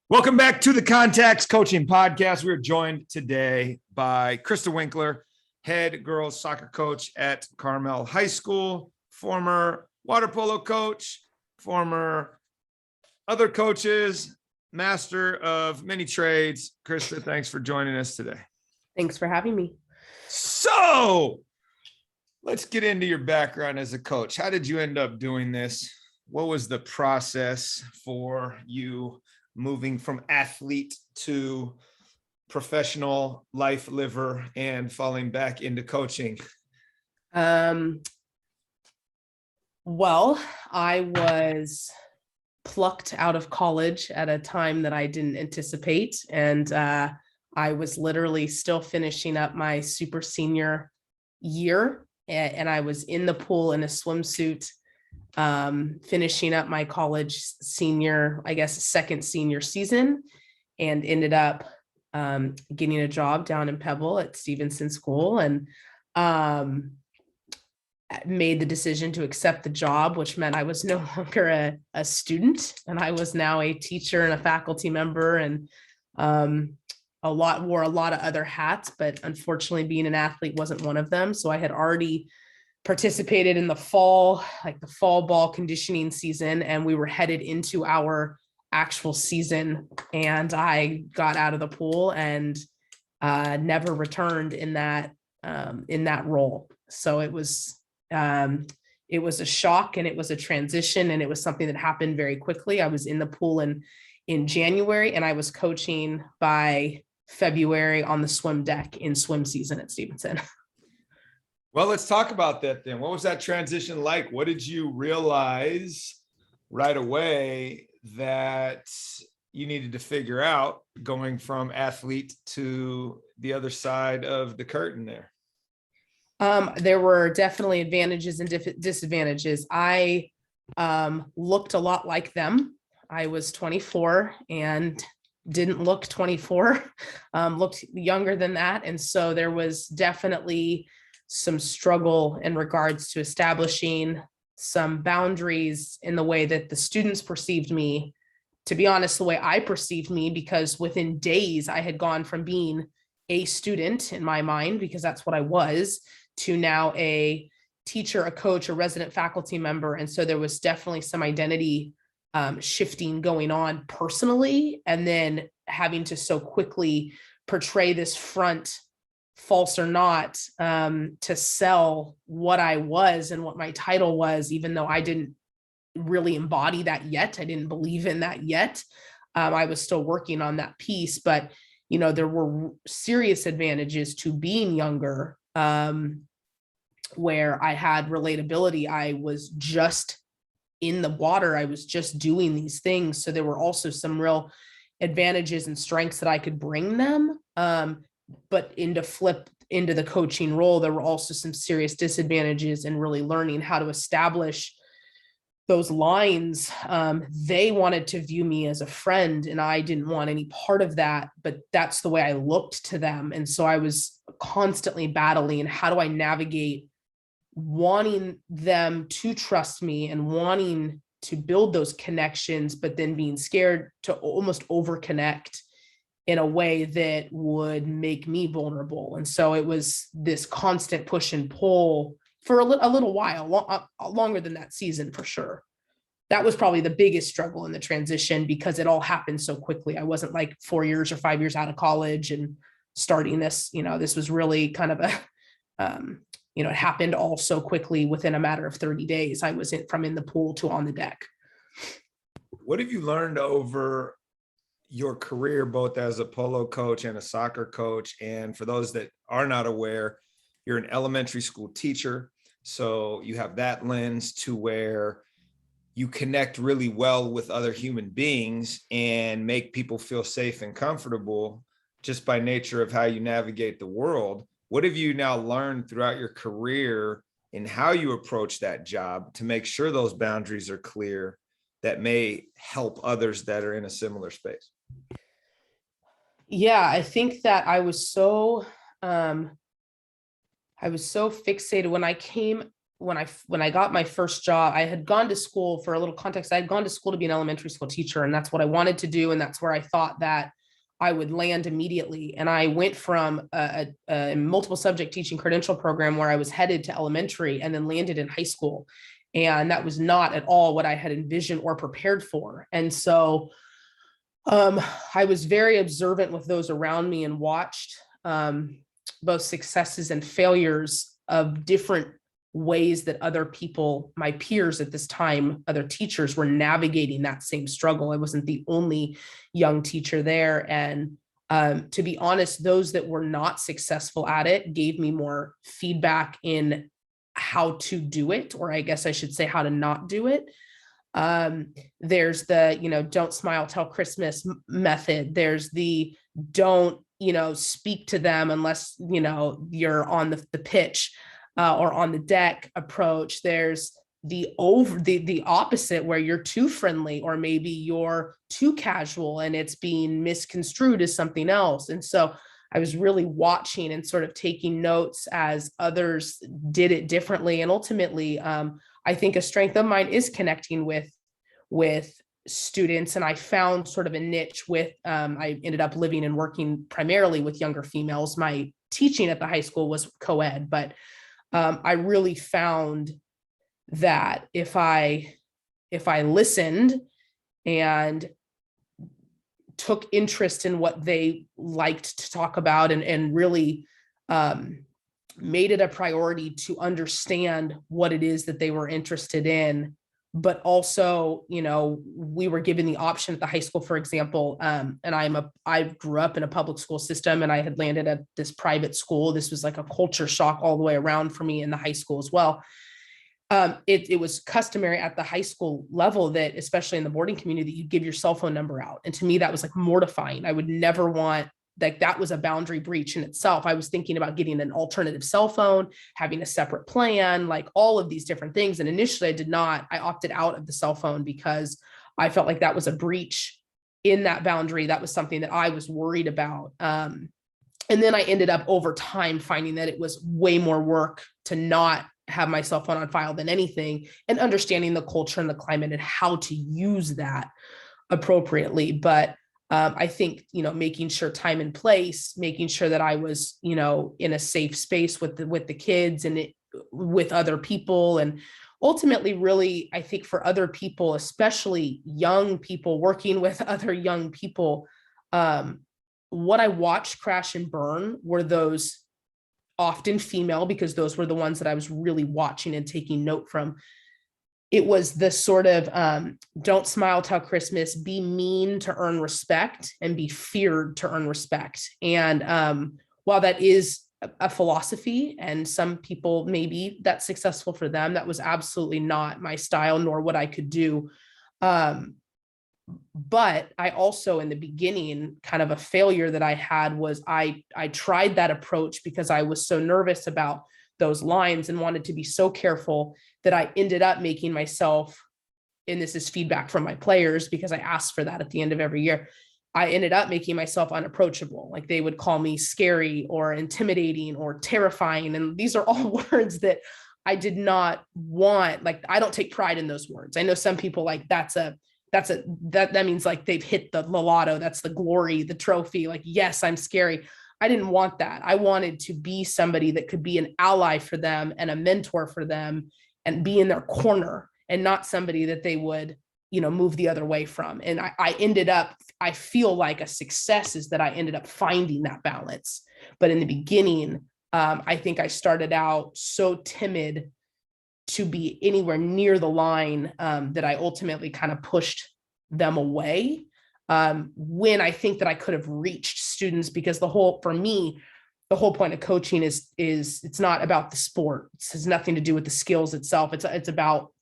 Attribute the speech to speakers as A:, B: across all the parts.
A: Welcome back to the Contacts Coaching Podcast. We're joined today by Krista Winkler, head girls soccer coach at Carmel High School, former water polo coach, former other coaches, master of many trades. Krista, thanks for joining us today.
B: Thanks for having me.
A: So let's get into your background as a coach. How did you end up doing this? What was the process for you moving from athlete to professional life liver and falling back into coaching?
B: Well, I was plucked out of college at a time that I didn't anticipate. And I was literally still finishing up my super senior year. And I was in the pool in a swimsuit, finishing up my college senior, I guess, second senior season, and ended up getting a job down in Pebble at Stevenson School, and made the decision to accept the job, which meant I was no longer a student, and I was now a teacher and a faculty member, and wore a lot of other hats, but unfortunately being an athlete wasn't one of them. So I had already participated in the fall ball conditioning season, and we were headed into our actual season, and I got out of the pool and never returned in that role. So it was a shock, and it was a transition, and it was something that happened very quickly. I was in the pool in January, and I was coaching by February on the swim deck in swim season at Stevenson.
A: Well, let's talk about that then. What was that transition like? What did you realize right away that you needed to figure out going from athlete to the other side of the curtain there?
B: There were definitely advantages and disadvantages. I looked a lot like them. I was 24 and didn't look 24, looked younger than that. And so there was definitely some struggle in regards to establishing some boundaries in the way that the students perceived me, to be honest, the way I perceived me, because within days I had gone from being a student in my mind, because that's what I was, to now a teacher, a coach, a resident faculty member. And so there was definitely some identity shifting going on personally, and then having to so quickly portray this front, false or not, to sell what I was and what my title was, even though I didn't really embody that yet. I didn't believe in that yet. I was still working on that piece, but there were serious advantages to being younger, where I had relatability. I was just in the water. I was just doing these things. So there were also some real advantages and strengths that I could bring them. But into the coaching role, there were also some serious disadvantages in really learning how to establish those lines. They wanted to view me as a friend, and I didn't want any part of that, but that's the way I looked to them. And so I was constantly battling, how do I navigate wanting them to trust me and wanting to build those connections, but then being scared to almost overconnect in a way that would make me vulnerable. And so it was this constant push and pull for a little while, longer than that season for sure. That was probably the biggest struggle in the transition, because it all happened so quickly. I wasn't like 4 years or 5 years out of college and starting this, this was really kind of it happened all so quickly within a matter of 30 days. I was from in the pool to on the deck.
A: What have you learned over your career, both as a polo coach and a soccer coach? And for those that are not aware, you're an elementary school teacher. So you have that lens to where you connect really well with other human beings and make people feel safe and comfortable just by nature of how you navigate the world. What have you now learned throughout your career in how you approach that job to make sure those boundaries are clear that may help others that are in a similar space?
B: Yeah, I think that I was so fixated when I came when I got my first job, I had gone to school, for a little context, I had gone to school to be an elementary school teacher, and that's what I wanted to do. And that's where I thought that I would land immediately. And I went from a multiple subject teaching credential program where I was headed to elementary and then landed in high school. And that was not at all what I had envisioned or prepared for. And so I was very observant with those around me and watched both successes and failures of different ways that other people, my peers at this time, other teachers, were navigating that same struggle. I wasn't the only young teacher there. And to be honest, those that were not successful at it gave me more feedback in how to do it, or I guess I should say how to not do it. There's the, don't smile, tell Christmas method. There's the don't, speak to them unless, you're on the pitch or on the deck approach. There's the opposite, where you're too friendly, or maybe you're too casual and it's being misconstrued as something else. And so I was really watching and sort of taking notes as others did it differently. And ultimately, I think a strength of mine is connecting with students. And I found sort of a niche with, I ended up living and working primarily with younger females. My teaching at the high school was co-ed, but I really found that if I listened and took interest in what they liked to talk about, and really made it a priority to understand what it is that they were interested in. But also, we were given the option at the high school, for example, and I grew up in a public school system, and I had landed at this private school. This was like a culture shock all the way around for me in the high school as well. It was customary at the high school level that, especially in the boarding community, that you give your cell phone number out. And to me, that was like mortifying. I would never want, like, that was a boundary breach in itself. I was thinking about getting an alternative cell phone, having a separate plan, like all of these different things. And initially I opted out of the cell phone because I felt like that was a breach in that boundary. That was something that I was worried about. And then I ended up over time finding that it was way more work to not have my cell phone on file than anything, and understanding the culture and the climate and how to use that appropriately. But I think, making sure time and place, making sure that I was, in a safe space with the kids and with other people. And ultimately, really, I think for other people, especially young people, working with other young people, what I watched crash and burn were those often female, because those were the ones that I was really watching and taking note from. It was this sort of don't smile, tell Christmas, be mean to earn respect, and be feared to earn respect. And while that is a philosophy, and some people, maybe that's successful for them, that was absolutely not my style, nor what I could do. But I also, in the beginning, kind of a failure that I had was I tried that approach because I was so nervous about those lines and wanted to be so careful that I ended up making myself, and this is feedback from my players because I asked for that at the end of every year, I ended up making myself unapproachable. Like, they would call me scary or intimidating or terrifying. And these are all words that I did not want. Like, I don't take pride in those words. I know some people, like, that means like they've hit the lotto. That's the glory, the trophy. Like, yes, I'm scary. I didn't want that. I wanted to be somebody that could be an ally for them and a mentor for them and be in their corner, and not somebody that they would, move the other way from. And I feel like a success is that I ended up finding that balance. But in the beginning, I think I started out so timid to be anywhere near the line that I ultimately kind of pushed them away, when I think that I could have reached students, because for me, the whole point of coaching is it's not about the sport. It has nothing to do with the skills itself. It's about,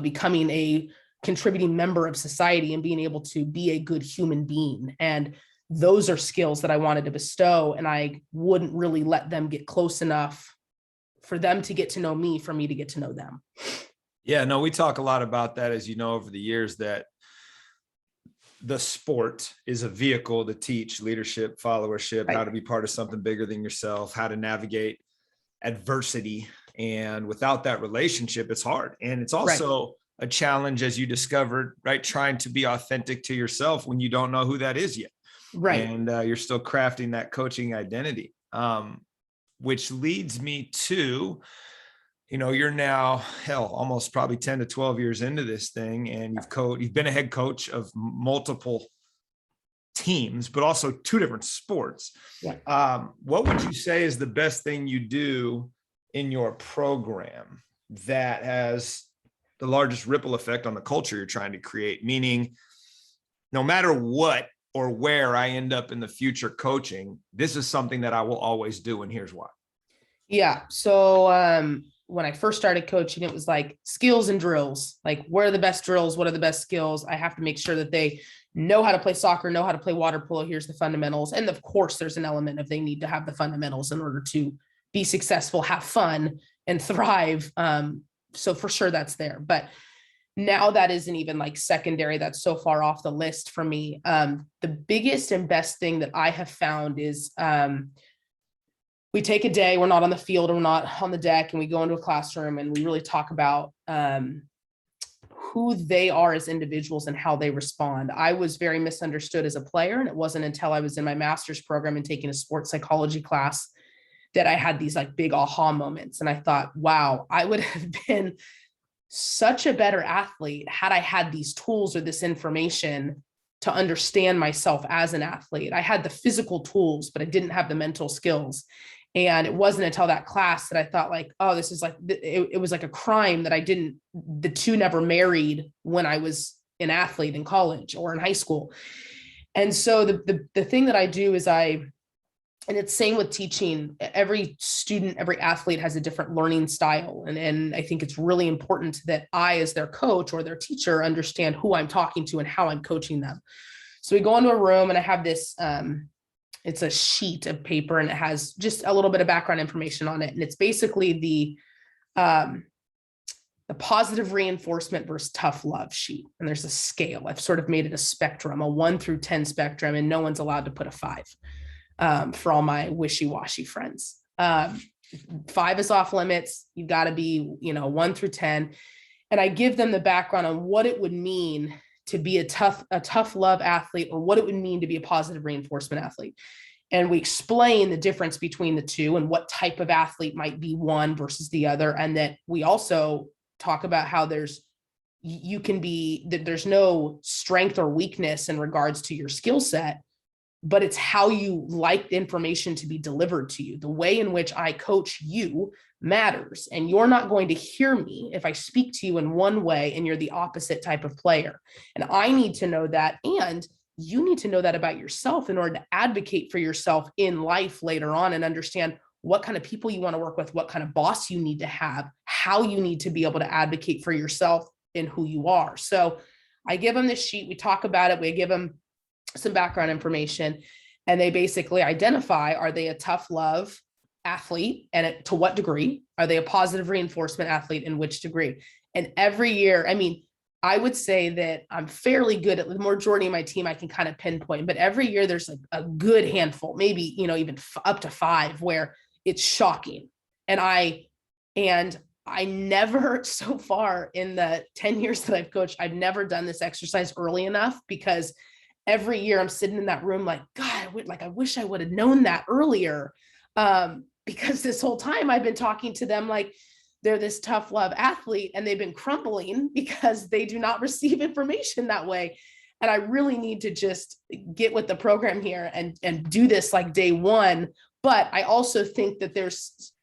B: becoming a contributing member of society and being able to be a good human being. And those are skills that I wanted to bestow, and I wouldn't really let them get close enough for them to get to know me, for me to get to know them.
A: Yeah, no, we talk a lot about that, as you know, over the years, that the sport is a vehicle to teach leadership, followership,
B: Right.
A: How to be part of something bigger than yourself, how to navigate adversity. And without that relationship, it's hard. And it's
B: Right.
A: also a challenge, as you discovered, right? Trying to be authentic to yourself when you don't know who that is yet.
B: Right.
A: And you're still crafting that coaching identity, which leads me to, you're now almost probably 10 to 12 years into this thing, and you've been a head coach of multiple teams, but also two different sports.
B: Yeah.
A: What would you say is the best thing you do in your program that has the largest ripple effect on the culture you're trying to create? Meaning, no matter what or where I end up in the future coaching, this is something that I will always do, and here's why.
B: Yeah. So when I first started coaching, it was like skills and drills. Like, where are the best drills? What are the best skills? I have to make sure that they know how to play soccer, know how to play water polo. Here's the fundamentals. And of course, there's an element of they need to have the fundamentals in order to be successful, have fun, and thrive. So for sure that's there. But now that isn't even like secondary. That's so far off the list for me. The biggest and best thing that I have found is we take a day, we're not on the field, we're not on the deck, and we go into a classroom and we really talk about who they are as individuals and how they respond. I was very misunderstood as a player, and it wasn't until I was in my master's program and taking a sports psychology class that I had these like big aha moments. And I thought, wow, I would have been such a better athlete had I had these tools or this information to understand myself as an athlete. I had the physical tools, but I didn't have the mental skills. And it wasn't until that class that I thought like, oh, this is like, it was like a crime that the two never married when I was an athlete in college or in high school. And so the thing that I do is and it's same with teaching. Every student, every athlete has a different learning style. And I think it's really important that I, as their coach or their teacher, understand who I'm talking to and how I'm coaching them. So we go into a room and I have this, it's a sheet of paper and it has just a little bit of background information on it. And it's basically the positive reinforcement versus tough love sheet. And there's a scale. I've sort of made it a spectrum, a 1 through 10 spectrum, and no one's allowed to put a 5. For all my wishy-washy friends. 5 is off limits. You've got to be, 1 through 10. And I give them the background on what it would mean to be a tough love athlete, or what it would mean to be a positive reinforcement athlete. And we explain the difference between the two and what type of athlete might be one versus the other. And that we also talk about how there's no strength or weakness in regards to your skill set, but it's how you like the information to be delivered to you. The way in which I coach you matters. And you're not going to hear me if I speak to you in one way and you're the opposite type of player. And I need to know that. And you need to know that about yourself in order to advocate for yourself in life later on and understand what kind of people you want to work with, what kind of boss you need to have, how you need to be able to advocate for yourself and who you are. So I give them this sheet. We talk about it. We give them some background information, and they basically identify, are they a tough love athlete, and to what degree? Are they a positive reinforcement athlete, in which degree? And every year, I would say that I'm fairly good at the majority of my team. I can kind of pinpoint, but every year there's a good handful, maybe, even up to 5 where it's shocking. And I never, so far in the 10 years that I've coached, I've never done this exercise early enough, because every year I'm sitting in that room like, God, I wish I would have known that earlier. Because this whole time I've been talking to them like they're this tough love athlete, and they've been crumbling because they do not receive information that way. And I really need to just get with the program here and do this like day one. But I also think that there's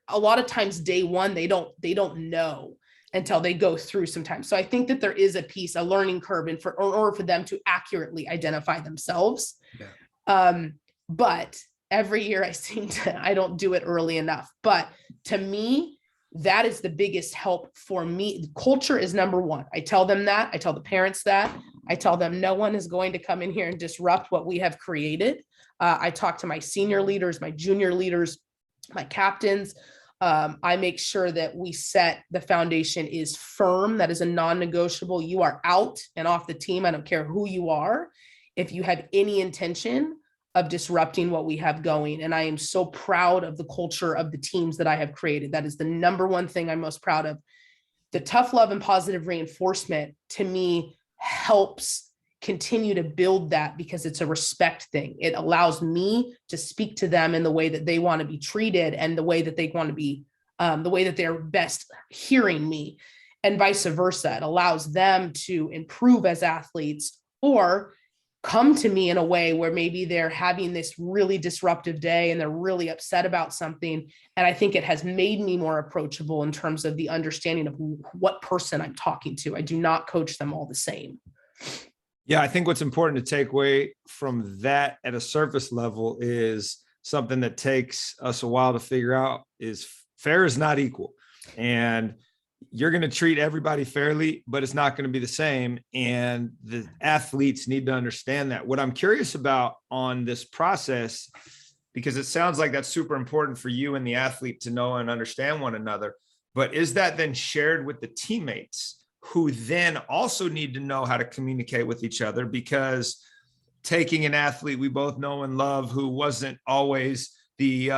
B: a lot of times day one, they don't know until they go through sometimes. So I think that there is a learning curve in order for them to accurately identify themselves. Yeah. But every year I don't do it early enough. But to me, that is the biggest help for me. Culture is number one. I tell them that. I tell the parents that. I tell them no one is going to come in here and disrupt what we have created. I talk to my senior leaders, my junior leaders, my captains. I make sure that we set the foundation is firm. That is a non-negotiable. You are out and off the team. I don't care who you are. If you have any intention of disrupting what we have going. And I am so proud of the culture of the teams that I have created. That is the number one thing I'm most proud of. The tough love and positive reinforcement to me helps continue to build that, because it's a respect thing. It allows me to speak to them in the way that they want to be treated and the way that they want to be, the way that they're best hearing me, and vice versa. It allows them to improve as athletes or come to me in a way where maybe they're having this really disruptive day and they're really upset about something. And I think it has made me more approachable in terms of the understanding of what person I'm talking to. I do not coach them all the same.
A: Yeah, I think what's important to take away from that at a surface level is something that takes us a while to figure out is fair is not equal. And you're going to treat everybody fairly, but it's not going to be the same. And the athletes need to understand that. What I'm curious about on this process, because it sounds like that's super important for you and the athlete to know and understand one another, but is that then shared with the teammates who then also need to know how to communicate with each other? Because taking an athlete we both know and love who wasn't always the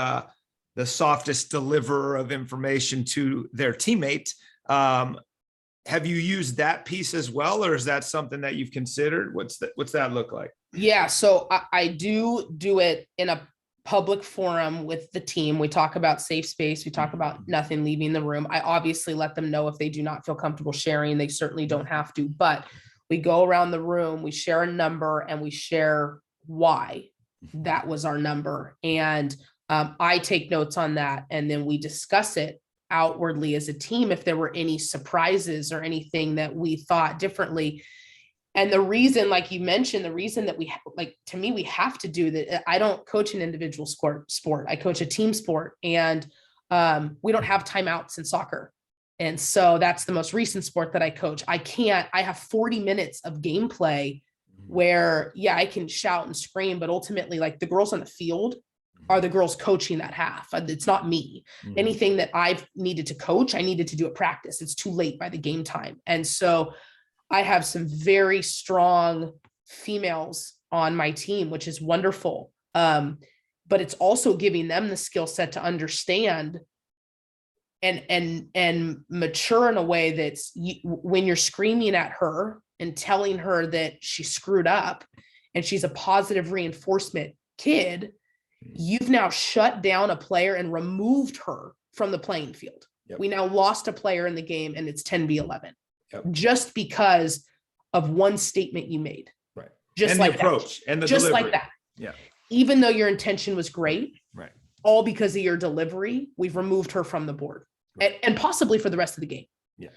A: softest deliverer of information to their teammate, have you used that piece as well, or is that something that you've considered? What's that look like?
B: Yeah, so I do it in a public forum with the team. We talk about safe space. We talk about nothing leaving the room. I obviously let them know if they do not feel comfortable sharing. They certainly don't have to, but we go around the room, we share a number, and we share why that was our number. And I take notes on that, and then we discuss it outwardly as a team if there were any surprises or anything that we thought differently. And the reason, like you mentioned, the reason that to me, we have to do that. I don't coach an individual sport. I coach a team sport, and we don't have timeouts in soccer. And so that's the most recent sport that I coach. I have 40 minutes of gameplay where, yeah, I can shout and scream, but ultimately, like, the girls on the field are the girls coaching that half. It's not me. Anything that I've needed to coach, I needed to do at practice. It's too late by the game time. And so I have some very strong females on my team, which is wonderful. But it's also giving them the skill set to understand and mature in a way that's when you're screaming at her and telling her that she screwed up and she's a positive reinforcement kid, you've now shut down a player and removed her from the playing field. Yep. We now lost a player in the game, and it's 10-11. Yep. Just because of one statement you made.
A: Right.
B: Just
A: and
B: like
A: the approach
B: that.
A: And the
B: just
A: delivery.
B: Like that.
A: Yeah.
B: Even though your intention was great.
A: Right.
B: All because of your delivery, we've removed her from the board. Right. And possibly for the rest of the game.
A: Yeah.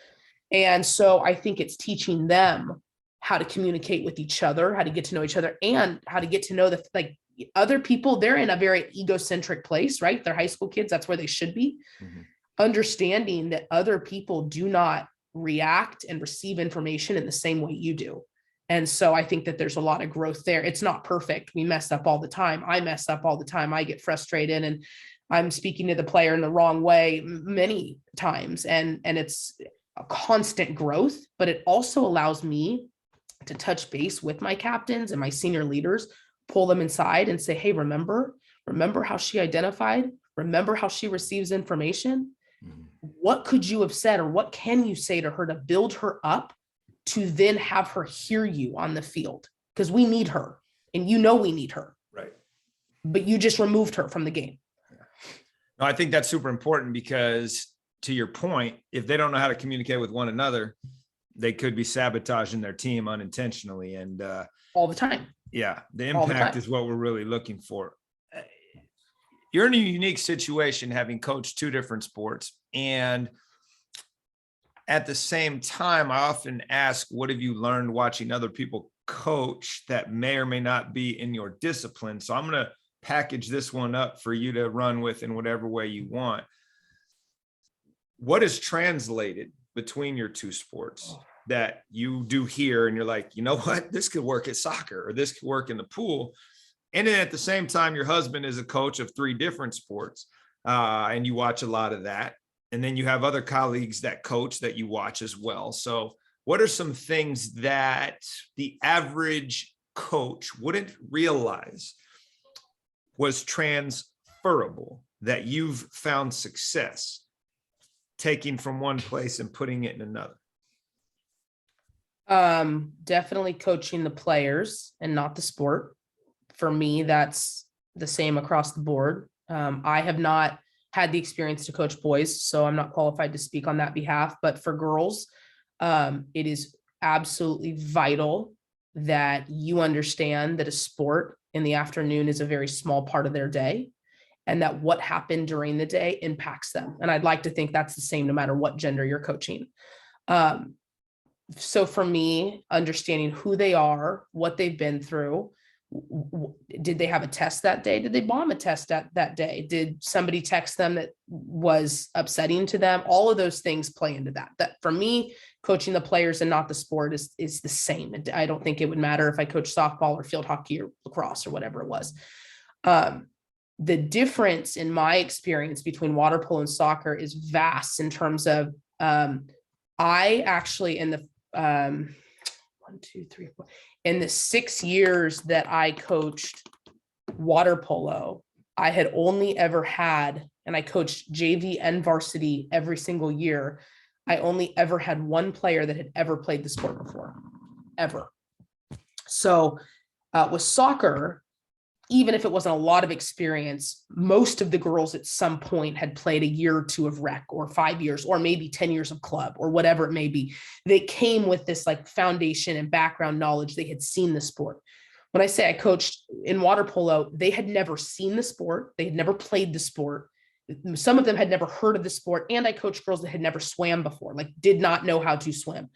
B: And so I think it's teaching them how to communicate with each other, how to get to know each other, and how to get to know other people. They're in a very egocentric place, right? They're high school kids. That's where they should be. Understanding that other people do not react and receive information in the same way you do. And so I think that there's a lot of growth there. It's not perfect. We mess up all the time. I mess up all the time. I get frustrated, and I'm speaking to the player in the wrong way many times. And it's a constant growth, but it also allows me to touch base with my captains and my senior leaders, pull them inside and say, hey, remember how she identified? Remember how she receives information? What could you have said, or what can you say to her to build her up to then have her hear you on the field? Because we need her, and we need her.
A: Right.
B: But you just removed her from the game.
A: No, I think that's super important, because to your point, if they don't know how to communicate with one another, they could be sabotaging their team unintentionally. And
B: all the time.
A: Yeah. The impact is what we're really looking for. You're in a unique situation, having coached two different sports. And at the same time, I often ask, what have you learned watching other people coach that may or may not be in your discipline? So I'm going to package this one up for you to run with in whatever way you want. What is translated between your two sports that you do here, and you're like, you know what, this could work at soccer, or this could work in the pool? And then at the same time, your husband is a coach of three different sports, and you watch a lot of that. And then you have other colleagues that coach that you watch as well. So what are some things that the average coach wouldn't realize was transferable, that you've found success taking from one place and putting it in another?
B: Definitely coaching the players and not the sport. For me, that's the same across the board. I have not had the experience to coach boys, so I'm not qualified to speak on that behalf. But for girls, it is absolutely vital that you understand that a sport in the afternoon is a very small part of their day, and that what happened during the day impacts them. And I'd like to think that's the same no matter what gender you're coaching. So for me, understanding who they are, what they've been through, did they have a test that day? Did they bomb a test that day? Did somebody text them that was upsetting to them? All of those things play into that. That for me, coaching the players and not the sport is the same. I don't think it would matter if I coach softball or field hockey or lacrosse or whatever it was. The difference in my experience between water polo and soccer is vast in terms of I actually in the 6 years that I coached water polo, I had only ever had, and I coached JV and varsity every single year, I only ever had one player that had ever played the sport before, ever. So with soccer, even if it wasn't a lot of experience, most of the girls at some point had played a year or two of rec, or 5 years, or maybe 10 years of club, or whatever it may be. They came with this like foundation and background knowledge. They had seen the sport. When I say I coached in water polo, they had never seen the sport. They had never played the sport. Some of them had never heard of the sport. And I coached girls that had never swam before, like did not know how to swim.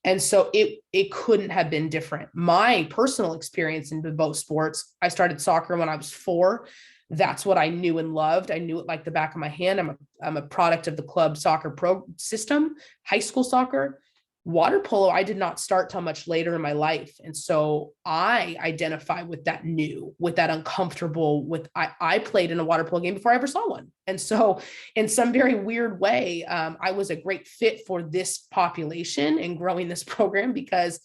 B: And so it couldn't have been different. My personal experience in both sports, I started soccer when I was 4. That's what I knew and loved. I knew it like the back of my hand. I'm a product of the club soccer pro system, high school soccer. Water polo, I did not start till much later in my life. And so I identify with that new, with that uncomfortable, with I played in a water polo game before I ever saw one. And so in some very weird way, I was a great fit for this population and growing this program because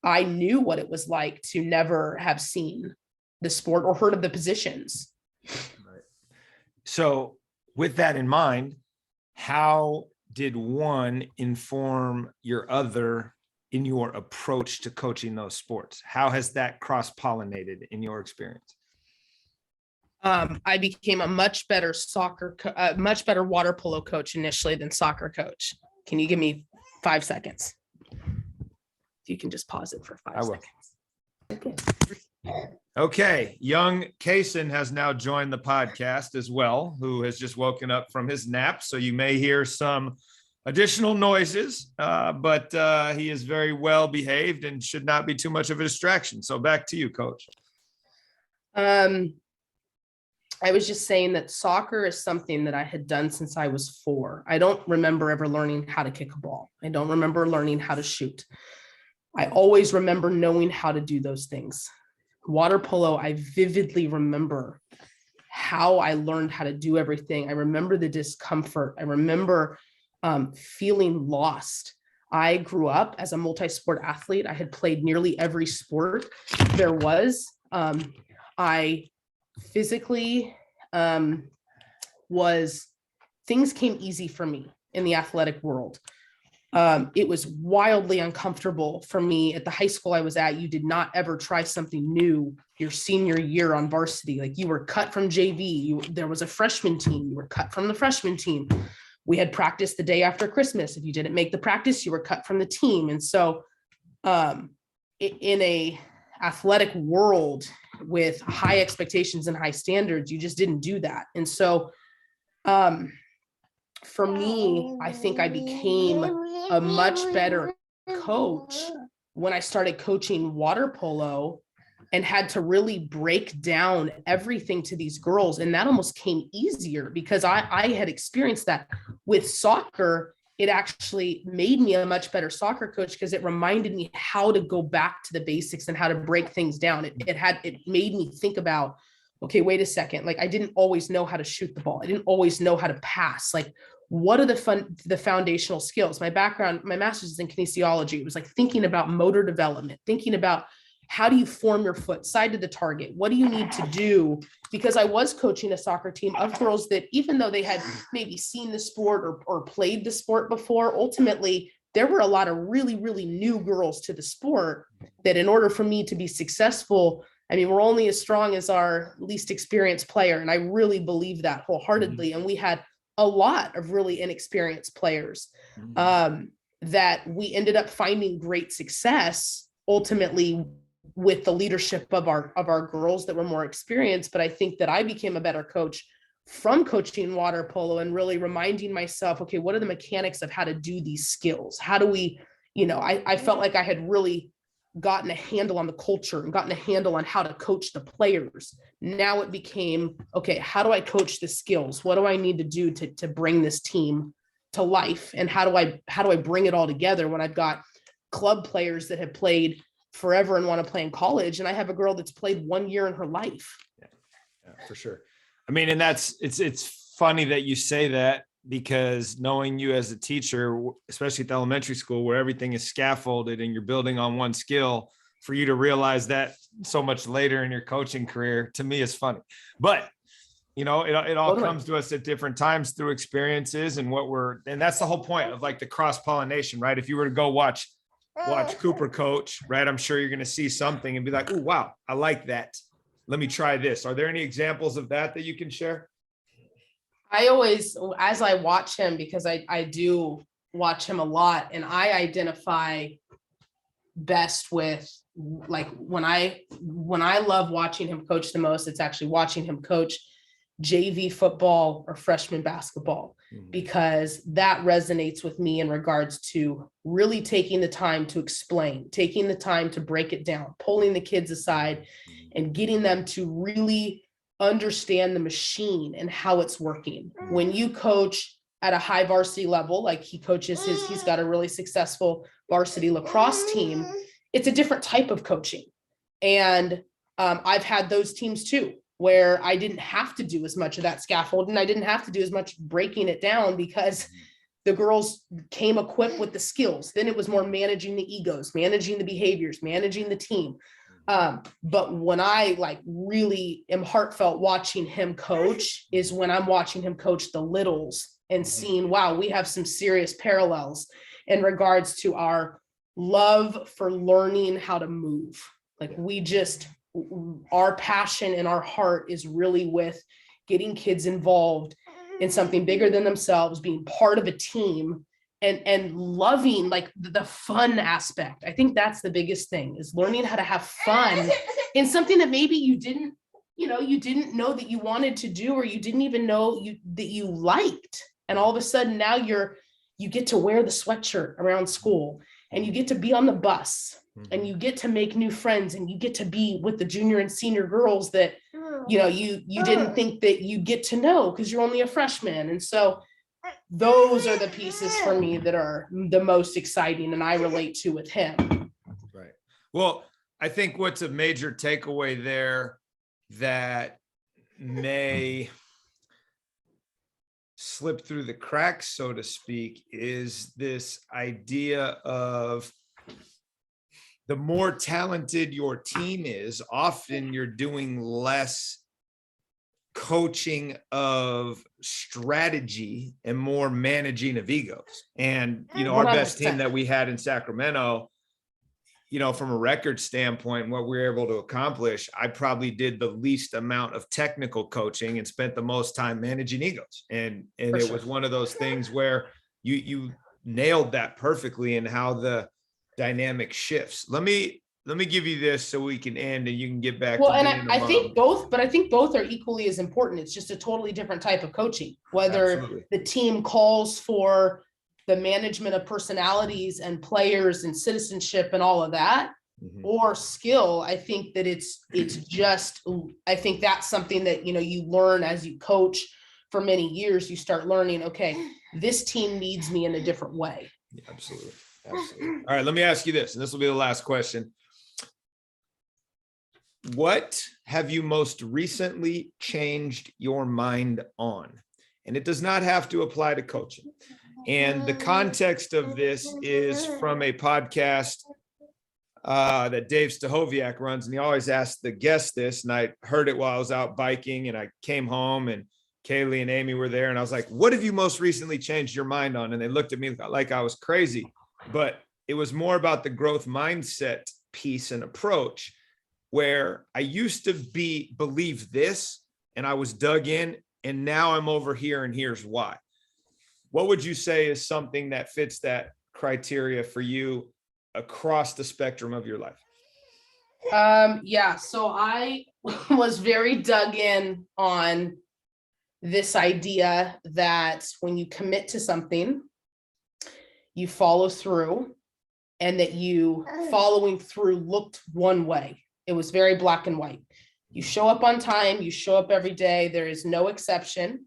B: I knew what it was like to never have seen the sport or heard of the positions.
A: Right. So with that in mind, how did one inform your other in your approach to coaching those sports? How has that cross-pollinated in your experience?
B: I became a much better much better water polo coach initially than soccer coach. Can you give me 5 seconds? If you can just pause it for 5 seconds.
A: Okay, young Kaysen has now joined the podcast as well, who has just woken up from his nap. So you may hear some additional noises, but he is very well behaved and should not be too much of a distraction. So back to you, Coach.
B: I was just saying that soccer is something that I had done since I was 4. I don't remember ever learning how to kick a ball. I don't remember learning how to shoot. I always remember knowing how to do those things. Water polo, I vividly remember how I learned how to do everything. I remember the discomfort. I remember feeling lost. I grew up as a multi-sport athlete. I had played nearly every sport there was. I physically things came easy for me in the athletic world. It was wildly uncomfortable for me at the high school I was at. You did not ever try something new your senior year on varsity. Like you were cut from JV. There was a freshman team. You were cut from the freshman team. We had practice the day after Christmas. If you didn't make the practice, you were cut from the team. And so in a athletic world with high expectations and high standards, you just didn't do that. And so for me, I think I became a much better coach when I started coaching water polo and had to really break down everything to these girls. And that almost came easier because I had experienced that with soccer. It actually made me a much better soccer coach because it reminded me how to go back to the basics and how to break things down. It made me think about, okay, wait a second. Like I didn't always know how to shoot the ball. I didn't always know how to pass. Like, what are the foundational skills? My background, my master's is in kinesiology. It was like thinking about motor development, thinking about how do you form your foot side to the target? What do you need to do? Because I was coaching a soccer team of girls that, even though they had maybe seen the sport or played the sport before, ultimately there were a lot of really, really new girls to the sport that, in order for me to be successful, I mean, we're only as strong as our least experienced player. And I really believe that wholeheartedly. And we had a lot of really inexperienced players that we ended up finding great success ultimately with the leadership of our girls that were more experienced. But I think that I became a better coach from coaching water polo and really reminding myself, okay, what are the mechanics of how to do these skills? How do we, I felt like I had really gotten a handle on the culture and gotten a handle on how to coach the players. Now it became, okay, how do I coach the skills? What do I need to do to bring this team to life? And how do I bring it all together when I've got club players that have played forever and want to play in college, and I have a girl that's played 1 year in her life?
A: Yeah, for sure. I mean, and it's funny that you say that, because knowing you as a teacher, especially at the elementary school where everything is scaffolded and you're building on one skill, for you to realize that so much later in your coaching career, to me, is funny. But it all comes to us at different times through experiences and and that's the whole point of like the cross-pollination, right? If you were to go watch Cooper coach, right, I'm sure you're going to see something and be like, oh, wow, I like that. Let me try this. Are there any examples of that you can share?
B: I always, as I watch him, because I do watch him a lot, and I identify best with, like, when I love watching him coach the most, it's actually watching him coach JV football or freshman basketball, because that resonates with me in regards to really taking the time to explain, taking the time to break it down, pulling the kids aside and getting them to really understand the machine and how it's working. When you coach at a high varsity level, like he coaches he's got a really successful varsity lacrosse team, it's a different type of coaching. And I've had those teams too, where I didn't have to do as much of that scaffold, and I didn't have to do as much breaking it down, because the girls came equipped with the skills. Then it was more managing the egos, managing the behaviors, managing the team. But when I really am heartfelt watching him coach is when I'm watching him coach the littles and seeing, wow, we have some serious parallels in regards to our love for learning how to move. Like, our passion and our heart is really with getting kids involved in something bigger than themselves, being part of a team, and loving the fun aspect. I think that's the biggest thing, is learning how to have fun in something that maybe you didn't know that you wanted to do, or you didn't even know that you liked. And all of a sudden now you get to wear the sweatshirt around school, and you get to be on the bus, and you get to make new friends, and you get to be with the junior and senior girls that you didn't think that you get to know because you're only a freshman. And so those are the pieces for me that are the most exciting, and I relate to with him.
A: Right. Well, I think what's a major takeaway there that may slip through the cracks, so to speak, is this idea of the more talented your team is, often you're doing less coaching of strategy and more managing of egos. And, our
B: 100%.
A: best team that we had in Sacramento, from a record standpoint, what we were able to accomplish, I probably did the least amount of technical coaching and spent the most time managing egos. And it was one of those things where you nailed that perfectly, and how the dynamic shifts. Let me give you this so we can end and you can get back.
B: Well, and I think both are equally as important. It's just a totally different type of coaching, whether
A: Absolutely.
B: The team calls for the management of personalities and players and citizenship and all of that, or skill. I think that I think that's something that, you learn as you coach for many years. You start learning, okay, this team needs me in a different way.
A: Yeah, absolutely. All right, let me ask you this, and this will be the last question. What have you most recently changed your mind on? And it does not have to apply to coaching. And the context of this is from a podcast that Dave Stahoviak runs, and he always asks the guests this, and I heard it while I was out biking, and I came home and Kaylee and Amy were there, and I was like, what have you most recently changed your mind on? And they looked at me like I was crazy, but it was more about the growth mindset piece and approach, where I used to believe this and I was dug in, and now I'm over here and here's why. What would you say is something that fits that criteria for you across the spectrum of your life?
B: Yeah, so I was very dug in on this idea that when you commit to something, you follow through, and that you following through looked one way. It was very black and white. You show up on time, you show up every day, there is no exception.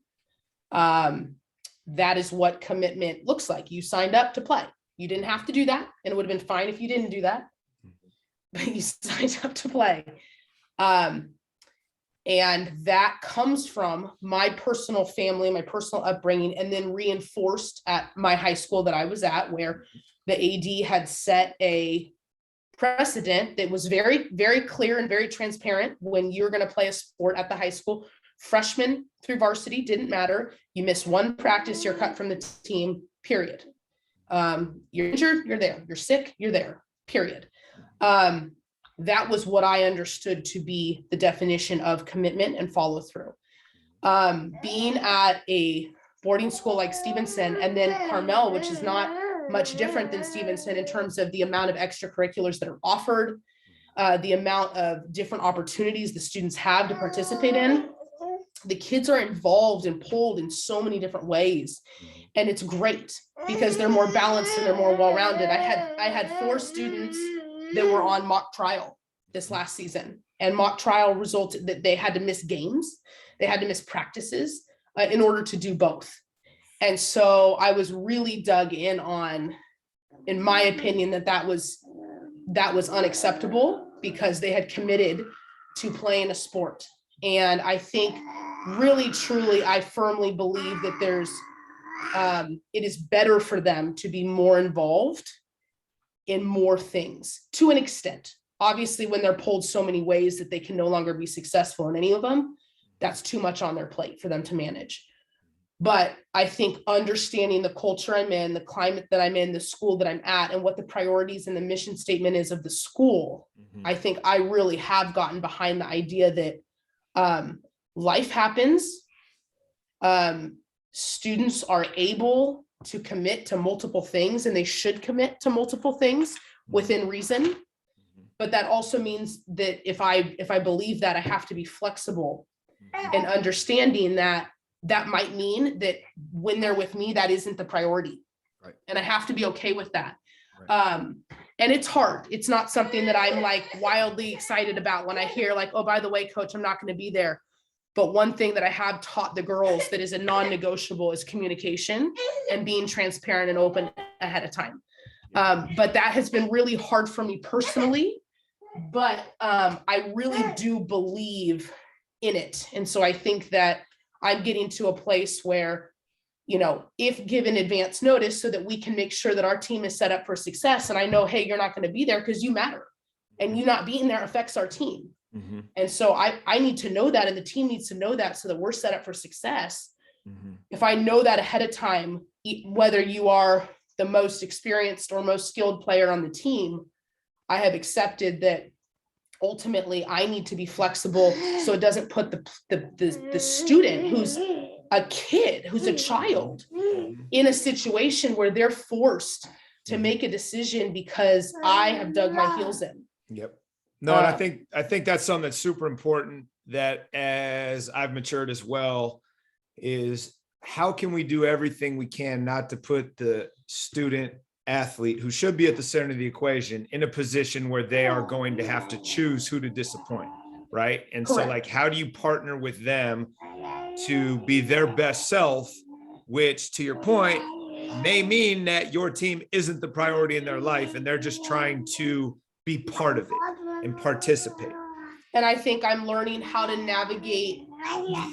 B: That is what commitment looks like. You signed up to play. You didn't have to do that, and it would have been fine if you didn't do that, but you signed up to play. And that comes from my personal family, my personal upbringing, and then reinforced at my high school that I was at, where the AD had set a precedent that was very, very clear and very transparent. When you're going to play a sport at the high school, freshman through varsity, didn't matter. You miss one practice, you're cut from the team, period. You're injured, you're there. You're sick, you're there, period. That was what I understood to be the definition of commitment and follow through. Being at a boarding school like Stevenson, and then Carmel, which is not much different than Stevenson in terms of the amount of extracurriculars that are offered, the amount of different opportunities the students have to participate in. The kids are involved and pulled in so many different ways. And it's great because they're more balanced and they're more well-rounded. I had 4 students that were on mock trial this last season, and mock trial resulted that they had to miss games. They had to miss practices in order to do both. And so I was really dug in on, in my opinion, that was unacceptable because they had committed to playing a sport. And I think really, truly, I firmly believe that it is better for them to be more involved in more things to an extent. Obviously, when they're pulled so many ways that they can no longer be successful in any of them, that's too much on their plate for them to manage. But I think understanding the culture I'm in, the climate that I'm in, the school that I'm at, and what the priorities and the mission statement is of the school, I think I really have gotten behind the idea that life happens. Students are able to commit to multiple things, and they should commit to multiple things within reason. But that also means that if I believe that, I have to be flexible and understanding that might mean that when they're with me, that isn't the priority.
A: Right.
B: And I have to be okay with that.
A: Right.
B: And it's hard. It's not something that I'm like wildly excited about when I hear like, oh, by the way, coach, I'm not going to be there. But one thing that I have taught the girls that is a non-negotiable is communication and being transparent and open ahead of time. But that has been really hard for me personally, but I really do believe in it. And so I think that I'm getting to a place where, you know, if given advance notice so that we can make sure that our team is set up for success. And I know, hey, you're not going to be there because you matter, and you not being there affects our team. And so I need to know that, and the team needs to know that so that we're set up for success. If I know that ahead of time, whether you are the most experienced or most skilled player on the team, I have accepted that ultimately I need to be flexible so it doesn't put the student who's a kid, who's a child, in a situation where they're forced to make a decision because I have dug my heels in.
A: Yep. No, and I think that's something that's super important, that as I've matured as well, is how can we do everything we can not to put the student athlete, who should be at the center of the equation, in a position where they are going to have to choose who to disappoint, right? And
B: Correct.
A: so like, how do you partner with them to be their best self, which, to your point, may mean that your team isn't the priority in their life and they're just trying to be part of it and participate.
B: And I think I'm learning how to navigate,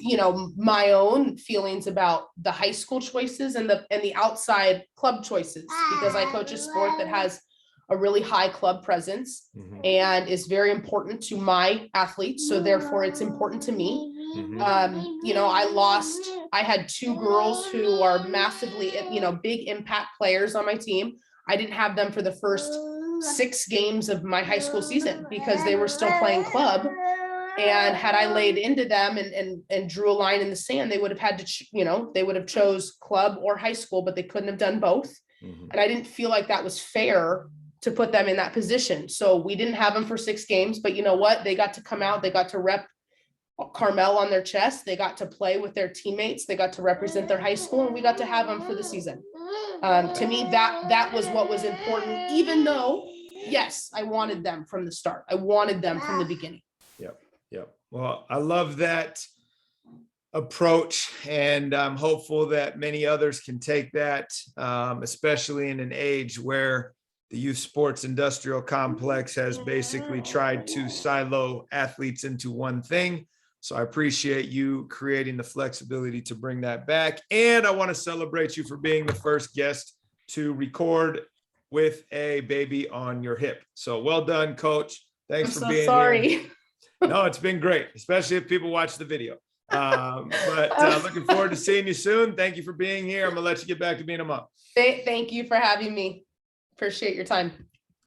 B: you know, my own feelings about the high school choices and the outside club choices, because I coach a sport that has a really high club presence
A: Mhm.
B: and is very important to my athletes. So therefore it's important to me.
A: Mhm.
B: You know, I had two girls who are massively, you know, big impact players on my team. I didn't have them for the first 6 games of my high school season because they were still playing club. And had I laid into them and drew a line in the sand, they would have had to, you know, they would have chose club or high school, but they couldn't have done both.
A: Mhm.
B: And I didn't feel like that was fair to put them in that position. So we didn't have them for 6 games, but you know what? They got to come out, they got to rep Carmel on their chest. They got to play with their teammates. They got to represent their high school, and we got to have them for the season. To me, that was what was important, even though, yes, I wanted them from the start. I wanted them from the beginning.
A: Yep. Yep. Well, I love that approach, and I'm hopeful that many others can take that, especially in an age where the youth sports industrial complex has basically tried to silo athletes into one thing. So I appreciate you creating the flexibility to bring that back. And I want to celebrate you for being the first guest to record with a baby on your hip. So well done, Coach. Thanks
B: I'm
A: for
B: so
A: being
B: sorry.
A: here. No, it's been great, especially if people watch the video. But looking forward to seeing you soon. Thank you for being here. I'm gonna let you get back to being a mom.
B: Thank you for having me. Appreciate your time.